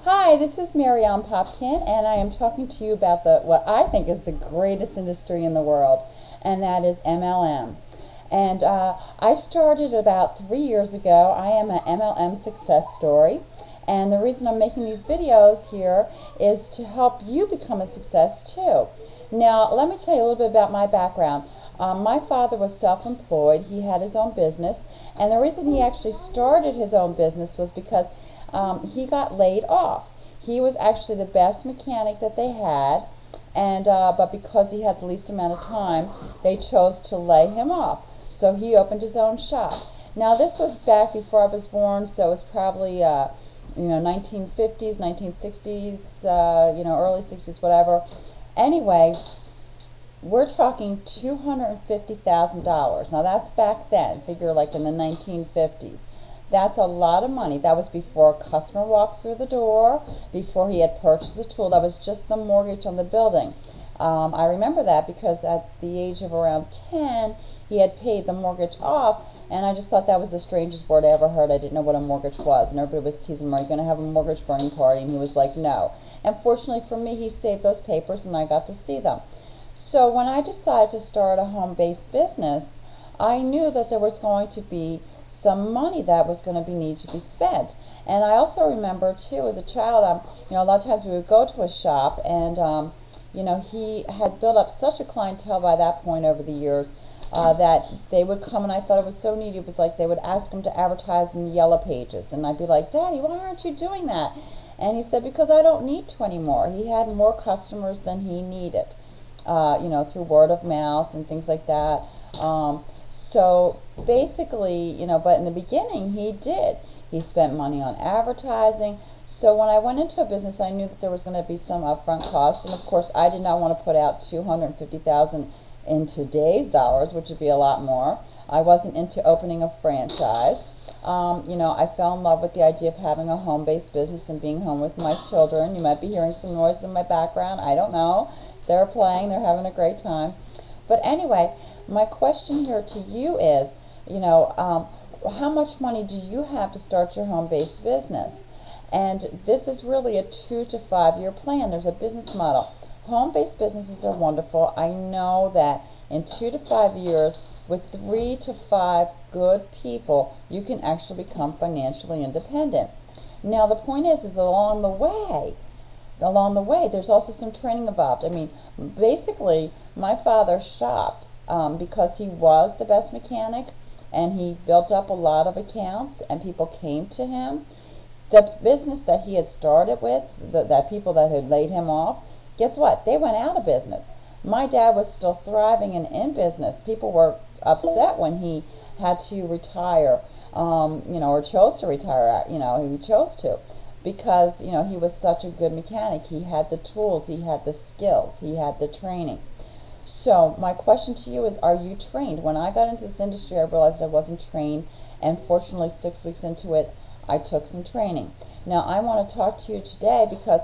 Hi, this is Ellen Popkin, and I am talking to you about what I think is the greatest industry in the world, and that is MLM. And I started about 3 years ago. I am an MLM success story, and the reason I'm making these videos here is to help you become a success too. Now, let me tell you a little bit about my background. My father was self-employed. He had his own business, and the reason he actually started his own business was because he got laid off. He was actually the best mechanic that they had, and but because he had the least amount of time, they chose to lay him off. So he opened his own shop. Now this was back before I was born, so it was probably 1950s, 1960s, early 60s, whatever. Anyway, we're talking $250,000. Now that's back then. Figure like in the 1950s. That's a lot of money. That was before a customer walked through the door, before he had purchased a tool. That was just the mortgage on the building. I remember that because at the age of around 10, he had paid the mortgage off, and I just thought that was the strangest word I ever heard. I didn't know what a mortgage was, and everybody was teasing him, are you going to have a mortgage burning party? And he was like, no. And fortunately for me, he saved those papers, and I got to see them. So when I decided to start a home-based business, I knew that there was going to be some money that was going to need to be spent. And I also remember too, as a child, a lot of times we would go to a shop, and he had built up such a clientele by that point over the years that they would come, and I thought it was so neat. It was like they would ask him to advertise in the yellow pages, and I'd be like, Daddy, why aren't you doing that? And he said, because I don't need to anymore. He had more customers than he needed, through word of mouth and things like that. So basically, but in the beginning he did. He spent money on advertising. So when I went into a business, I knew that there was going to be some upfront costs, and of course I did not want to put out $250,000 in today's dollars, which would be a lot more. I wasn't into opening a franchise. I fell in love with the idea of having a home-based business and being home with my children. You might be hearing some noise in my background. I don't know. They're playing. They're having a great time. But anyway, my question here to you is, how much money do you have to start your home-based business? And this is really a 2 to 5 year plan. There's a business model. Home-based businesses are wonderful. I know that in 2 to 5 years, with 3 to 5 good people, you can actually become financially independent. Now the point is along the way, there's also some training involved. Basically, my father's shop, because he was the best mechanic and he built up a lot of accounts and people came to him, the business that he had started with, that people that had laid him off, guess what? They went out of business. My dad was still thriving and in business. People were upset when he had to retire, or chose to retire. He chose to, because he was such a good mechanic. He had the tools, he had the skills, he had the training. So my question to you is, are you trained? When I got into this industry, I realized I wasn't trained, and fortunately 6 weeks into it, I took some training. Now I want to talk to you today because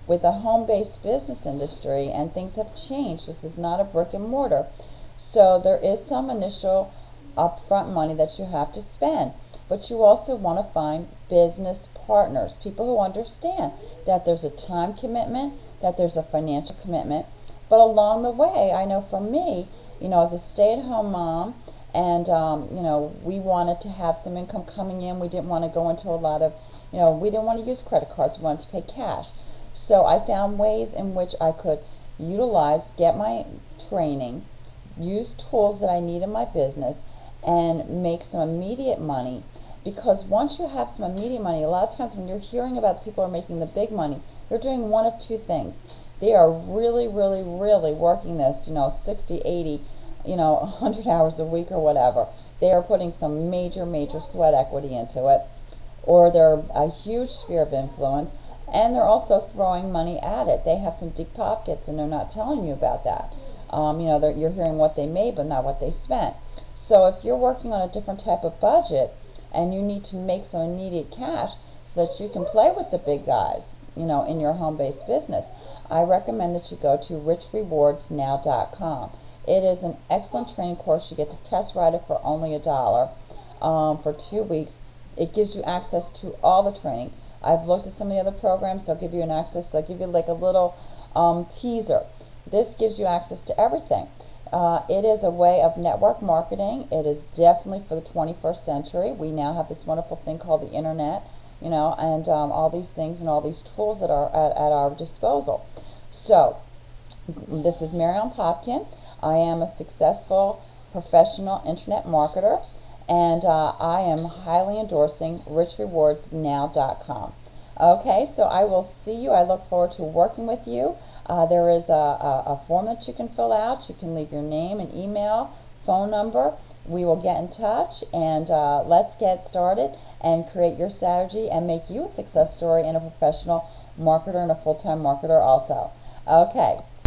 with the home-based business industry, and things have changed. This is not a brick and mortar. So there is some initial upfront money that you have to spend, but you also want to find business partners, people who understand that there's a time commitment, that there's a financial commitment. But along the way, I know for me, as a stay-at-home mom, and we wanted to have some income coming in. We didn't want to go into a lot of, we didn't want to use credit cards. We wanted to pay cash. So I found ways in which I could get my training, use tools that I need in my business, and make some immediate money. Because once you have some immediate money, a lot of times when you're hearing about the people who are making the big money, they're doing one of two things. They are really, really, really working this, 60, 80, 100 hours a week or whatever. They are putting some major, major sweat equity into it, or they're a huge sphere of influence, and they're also throwing money at it. They have some deep pockets, and they're not telling you about that. You're hearing what they made, but not what they spent. So if you're working on a different type of budget, and you need to make some immediate cash so that you can play with the big guys, in your home-based business, I recommend that you go to richrewardsnow.com. It is an excellent training course. You get to test ride it for only $1 for 2 weeks. It gives you access to all the training. I've looked at some of the other programs. They'll give you an access. They'll give you like a little teaser. This gives you access to everything. It is a way of network marketing. It is definitely for the 21st century. We now have this wonderful thing called the internet, and all these things and all these tools that are at our disposal. So, this is Ellen Popkin. I am a successful professional internet marketer, and I am highly endorsing richrewardsnow.com. Okay, so I will see you. I look forward to working with you. There is a form that you can fill out. You can leave your name and email, phone number. We will get in touch, and let's get started and create your strategy and make you a success story and a professional marketer and a full-time marketer also. Okay,